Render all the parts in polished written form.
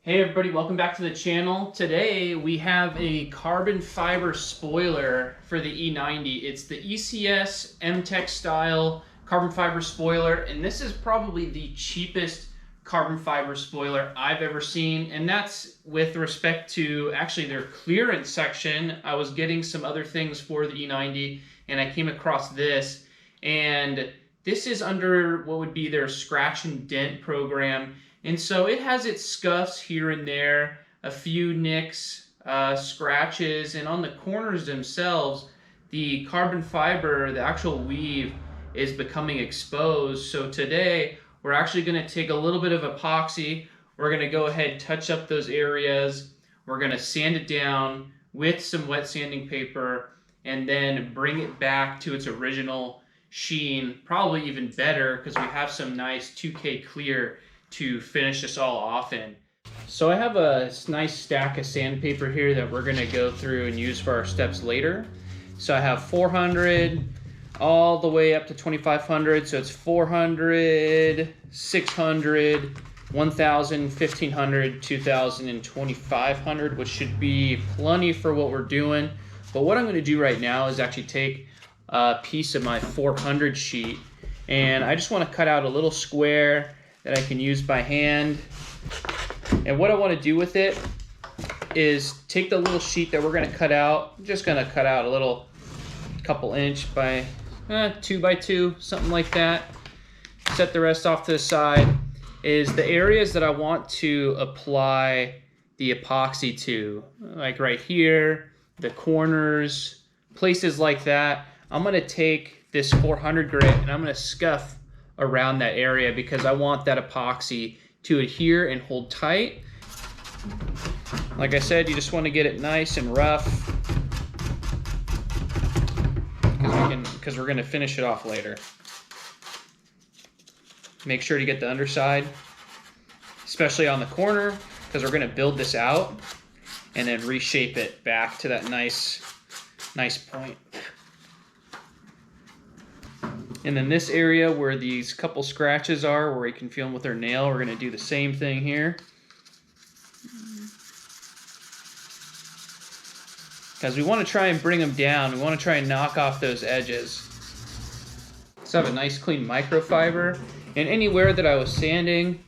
Hey everybody, welcome back to the channel. Today we have a carbon fiber spoiler for the E90. It's the ECS M-Tech style carbon fiber spoiler, and this is probably the cheapest carbon fiber spoiler I've ever seen, and that's with respect to actually their clearance section. I was getting some other things for the E90 and I came across this, and this is under what would be their scratch and dent program. And so it has its scuffs here and there, a few nicks, scratches, and on the corners themselves, the carbon fiber, the actual weave, is becoming exposed. So today, we're actually going to take a little bit of epoxy. We're going to go ahead and touch up those areas. We're going to sand it down with some wet sanding paper and then bring it back to its original sheen, probably even better because we have some nice 2K clear to finish this all off in. So I have a nice stack of sandpaper here that we're going to go through and use for our steps later. So I have 400 all the way up to 2500, so it's 400, 600, 1000, 1500, 2000, and 2500, which should be plenty for what we're doing. But what I'm going to do right now is actually take a piece of my 400 sheet, and I just want to cut out a little square that I can use by hand. And what I want to do with it is take the little sheet that we're going to cut out. I'm just going to cut out a little couple inch by 2 by 2, something like that. Set the rest off to the side. Is the areas that I want to apply the epoxy to, like right here, the corners, places like that. I'm going to take this 400 grit and I'm going to scuff around that area because I want that epoxy to adhere and hold tight. Like I said, you just want to get it nice and rough because we're going to finish it off later. Make sure to get the underside, especially on the corner, because we're going to build this out and then reshape it back to that nice point. And then this area where these couple scratches are, where you can feel them with our nail, we're going to do the same thing here. Because we want to try and bring them down. We want to try and knock off those edges. So I have a nice clean microfiber. And anywhere that I was sanding,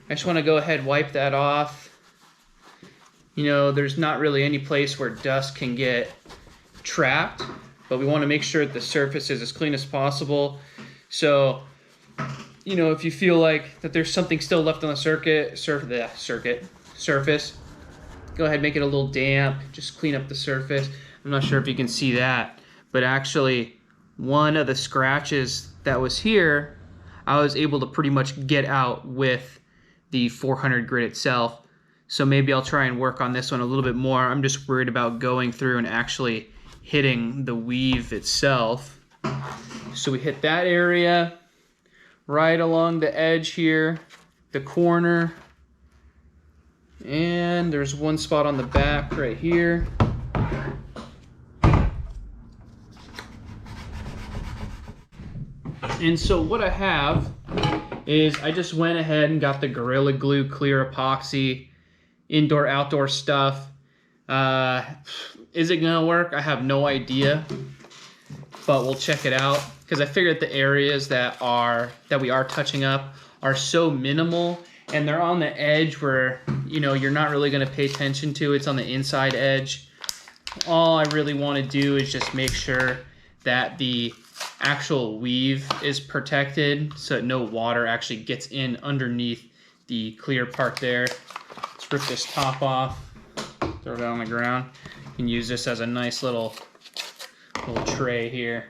I just want to go ahead and wipe that off. You know, there's not really any place where dust can get trapped, but we want to make sure that the surface is as clean as possible. So, you know, if you feel like that there's something still left on the surface, go ahead and make it a little damp. Just clean up the surface. I'm not sure if you can see that, but actually one of the scratches that was here, I was able to pretty much get out with the 400 grit itself. So maybe I'll try and work on this one a little bit more. I'm just worried about going through and actually hitting the weave itself. So we hit that area right along the edge here, the corner, and there's one spot on the back right here. And so what I have is I just went ahead and got the Gorilla Glue clear epoxy, indoor outdoor stuff. Is it gonna work? I have no idea, but we'll check it out because I figured the areas that we are touching up are so minimal and they're on the edge where, you know, you're not really gonna pay attention to. It's on the inside edge. All I really want to do is just make sure that the actual weave is protected so that no water actually gets in underneath the clear part there. Let's rip this top off, throw it on the ground. You can use this as a nice little tray here.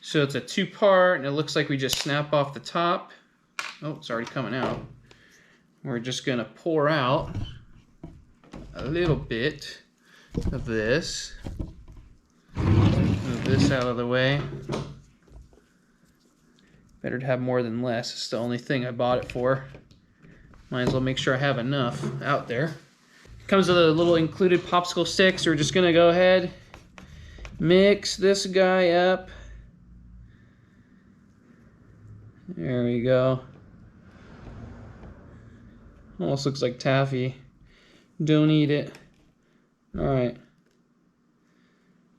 So it's a two-part, and it looks like we just snap off the top. Oh, it's already coming out. We're just gonna pour out a little bit of this. Move this out of the way. Better to have more than less. It's the only thing I bought it for. Might as well make sure I have enough out there. Comes with a little included popsicle stick, so we're just gonna go ahead, mix this guy up. There we go. Almost looks like taffy. Don't eat it. All right.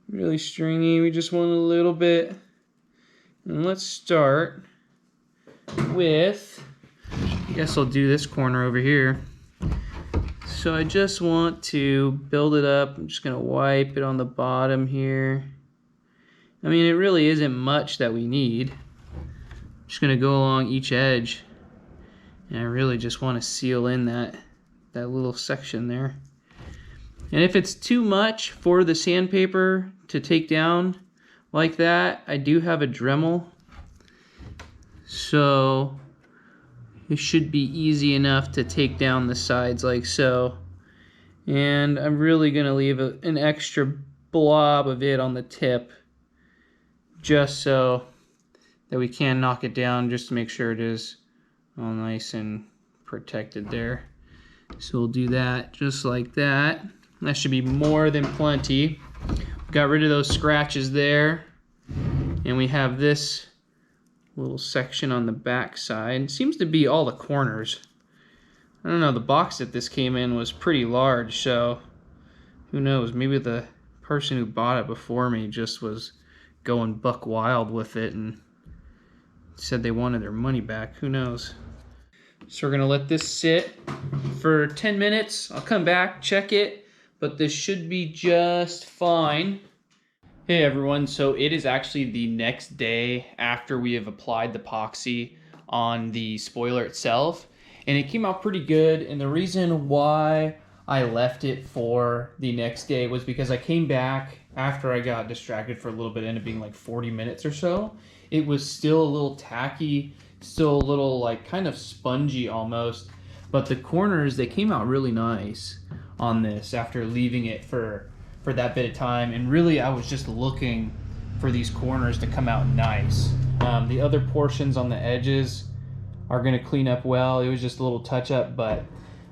Really stringy. We just want a little bit. And let's start with, I guess I'll do this corner over here. So I just want to build it up. I'm just gonna wipe it on the bottom here. I mean, it really isn't much that we need. I'm just gonna go along each edge. And I really just want to seal in that little section there. And if it's too much for the sandpaper to take down like that, I do have a Dremel. So it should be easy enough to take down the sides like so. And I'm really gonna leave an extra blob of it on the tip just so that we can knock it down, just to make sure it is all nice and protected there. So we'll do that just like that. That should be more than plenty. Got rid of those scratches there. And we have this little section on the back side. Seems to be all the corners. I don't know, the box that this came in was pretty large, so who knows, maybe the person who bought it before me just was going buck wild with it and said they wanted their money back. Who knows? So we're gonna let this sit for 10 minutes. I'll come back, check it, but this should be just fine. Hey everyone, so it is actually the next day after we have applied the epoxy on the spoiler itself, and it came out pretty good. And the reason why I left it for the next day was because I came back after I got distracted for a little bit, ended up being like 40 minutes or so. It was still a little tacky, still a little like kind of spongy almost, but the corners, they came out really nice on this after leaving it for that bit of time. And really I was just looking for these corners to come out nice. The other portions on the edges are going to clean up well. It was just a little touch up, but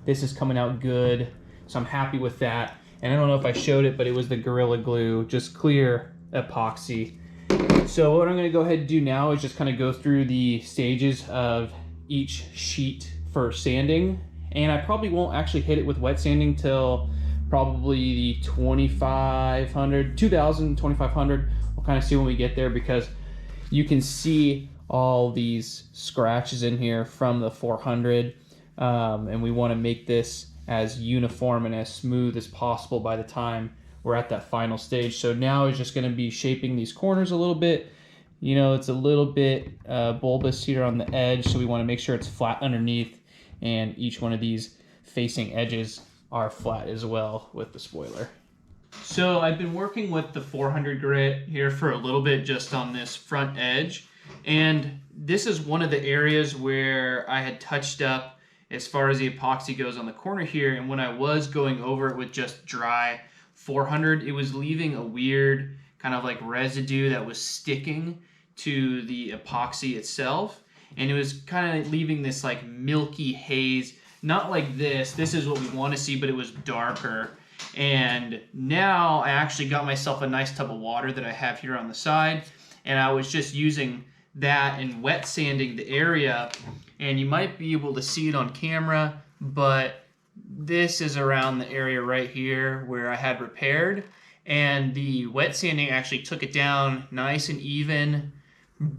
this is coming out good, so I'm happy with that. And I don't know if I showed it, but it was the Gorilla Glue, just clear epoxy. So what I'm going to go ahead and do now is just kind of go through the stages of each sheet for sanding. And I probably won't actually hit it with wet sanding till probably the 2500, 2500. We'll kind of see when we get there, because you can see all these scratches in here from the 400. And we want to make this as uniform and as smooth as possible by the time we're at that final stage. So now is just going to be shaping these corners a little bit. You know, it's a little bit bulbous here on the edge, so we want to make sure it's flat underneath, and each one of these facing edges are flat as well with the spoiler. So I've been working with the 400 grit here for a little bit just on this front edge, and this is one of the areas where I had touched up as far as the epoxy goes on the corner here. And when I was going over it with just dry 400, it was leaving a weird kind of like residue that was sticking to the epoxy itself, and it was kind of leaving this like milky haze. Not like this is what we want to see, but it was darker. And now I actually got myself a nice tub of water that I have here on the side, and I was just using that and wet sanding the area. And you might be able to see it on camera, but this is around the area right here where I had repaired, and the wet sanding actually took it down nice and even,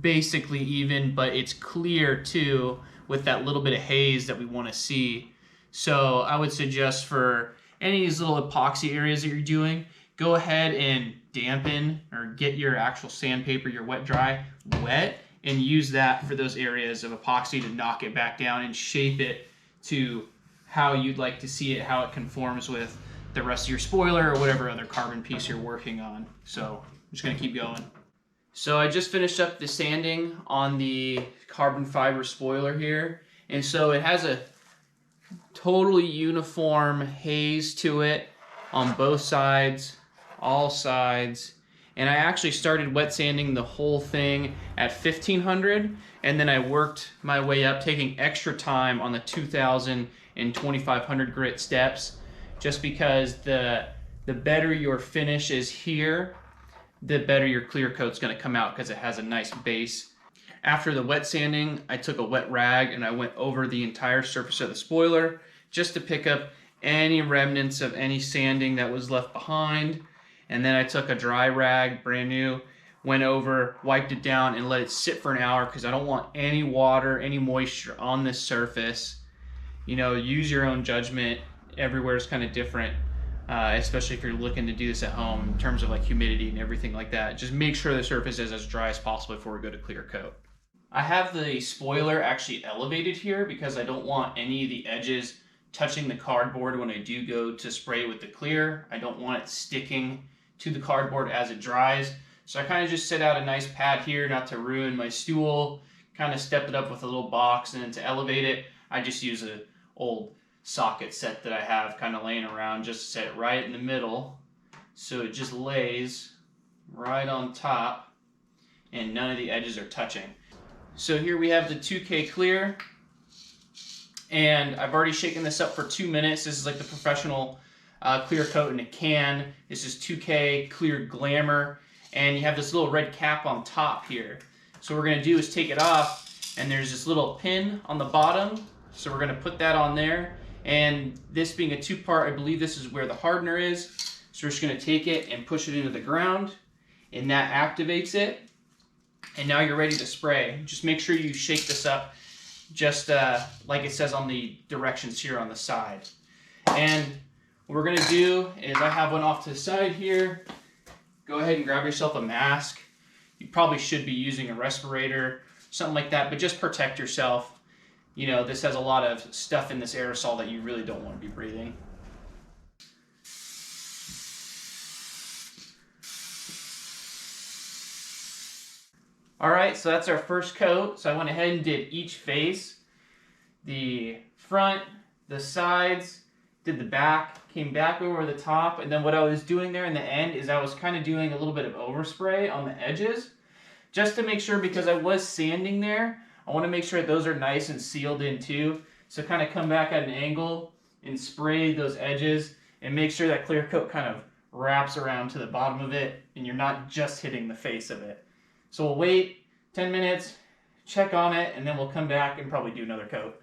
basically even, but it's clear too with that little bit of haze that we want to see. So I would suggest for any of these little epoxy areas that you're doing, go ahead and dampen or get your actual sandpaper, your wet dry, wet, and use that for those areas of epoxy to knock it back down and shape it to how you'd like to see it, how it conforms with the rest of your spoiler or whatever other carbon piece you're working on. So I'm just gonna keep going. So I just finished up the sanding on the carbon fiber spoiler here. And so it has a totally uniform haze to it on both sides, all sides. And I actually started wet sanding the whole thing at 1500, and then I worked my way up, taking extra time on the 2000 and 2500 grit steps, just because the better your finish is here, the better your clear coat's gonna come out, because it has a nice base. After the wet sanding, I took a wet rag and I went over the entire surface of the spoiler just to pick up any remnants of any sanding that was left behind. And then I took a dry rag, brand new, went over, wiped it down, and let it sit for an hour because I don't want any water, any moisture on this surface. You know, use your own judgment. Everywhere is kind of different, especially if you're looking to do this at home in terms of like humidity and everything like that. Just make sure the surface is as dry as possible before we go to clear coat. I have the spoiler actually elevated here because I don't want any of the edges touching the cardboard when I do go to spray with the clear. I don't want it sticking to the cardboard as it dries. So I kind of just set out a nice pad here not to ruin my stool, kind of step it up with a little box, and then to elevate it, I just use an old socket set that I have kind of laying around, just to set it right in the middle so it just lays right on top and none of the edges are touching. So here we have the 2K clear, and I've already shaken this up for 2 minutes. This is like the professional clear coat in a can. This is 2K clear glamour, and you have this little red cap on top here. So what we're going to do is take it off, and there's this little pin on the bottom, so we're going to put that on there. And this being a two-part, I believe this is where the hardener is. So we're just going to take it and push it into the ground, and that activates it. And now you're ready to spray. Just make sure you shake this up just like it says on the directions here on the side. And what we're going to do is I have one off to the side here. Go ahead and grab yourself a mask. You probably should be using a respirator, something like that, but just protect yourself. You know, this has a lot of stuff in this aerosol that you really don't want to be breathing. All right, so that's our first coat. So I went ahead and did each face, the front, the sides, did the back, came back over the top, and then what I was doing there in the end is I was kind of doing a little bit of overspray on the edges, just to make sure, because I was sanding there, I want to make sure those are nice and sealed in too. So kind of come back at an angle and spray those edges and make sure that clear coat kind of wraps around to the bottom of it and you're not just hitting the face of it. So we'll wait 10 minutes, check on it, and then we'll come back and probably do another coat.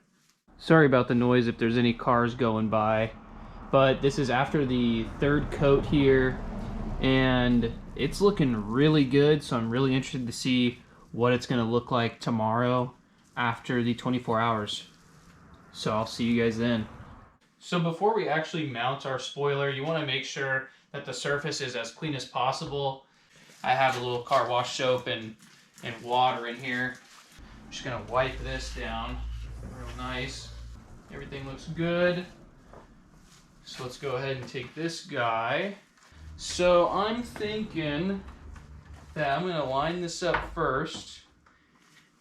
Sorry about the noise if there's any cars going by, but this is after the third coat here, and it's looking really good, so I'm really interested to see what it's going to look like tomorrow after the 24 hours. So I'll see you guys then. So before we actually mount our spoiler, you want to make sure that the surface is as clean as possible. I have a little car wash soap and water in here. I'm just going to wipe this down real nice. Everything looks good. So let's go ahead and take this guy. So I'm thinking that I'm going to line this up first.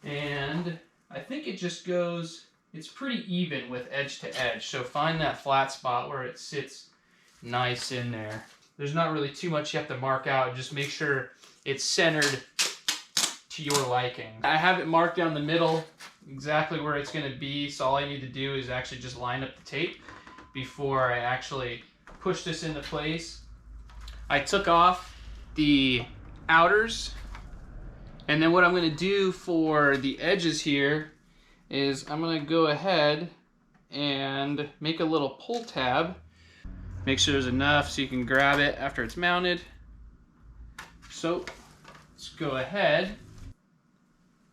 And I think it just goes, it's pretty even with edge to edge. So find that flat spot where it sits nice in there. There's not really too much you have to mark out. Just make sure it's centered to your liking. I have it marked down the middle, exactly where it's going to be. So all I need to do is actually just line up the tape before I actually push this into place. I took off the outers, and then what I'm going to do for the edges here is I'm going to go ahead and make a little pull tab. Make sure there's enough so you can grab it after it's mounted. So let's go ahead,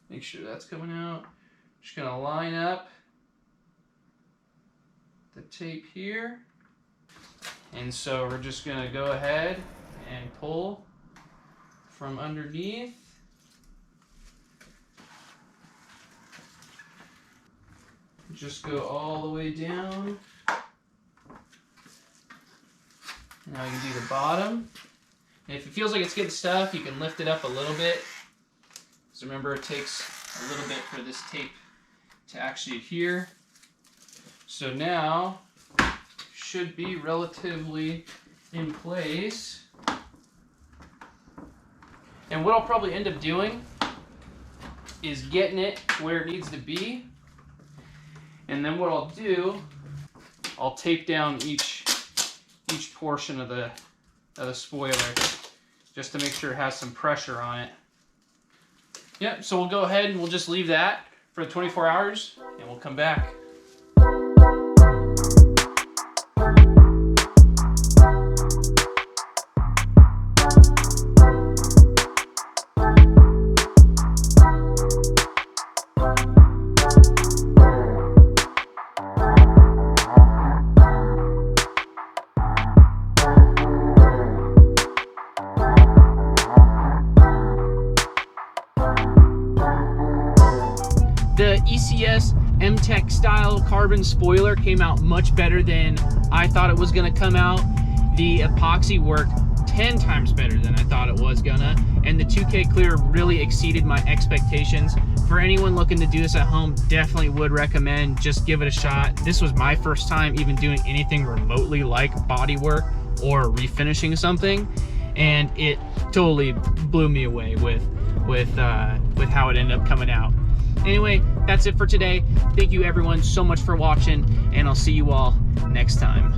make sure that's coming out. Just going to line up the tape here. And so we're just going to go ahead and pull from underneath. Just go all the way down. Now you can do the bottom. And if it feels like it's getting stuck, you can lift it up a little bit. So remember, it takes a little bit for this tape to actually adhere. So now, should be relatively in place. And what I'll probably end up doing is getting it where it needs to be. And then what I'll do, I'll tape down each portion of the spoiler just to make sure it has some pressure on it. Yep, so we'll go ahead and we'll just leave that for 24 hours and we'll come back. ECS M-Tech style carbon spoiler came out much better than I thought it was gonna come out. The epoxy worked 10 times better than I thought it was gonna, and the 2K clear really exceeded my expectations. For anyone looking to do this at home, definitely would recommend just give it a shot. This was my first time even doing anything remotely like body work or refinishing something, and it totally blew me away with how it ended up coming out. Anyway, that's it for today. Thank you everyone so much for watching, and I'll see you all next time.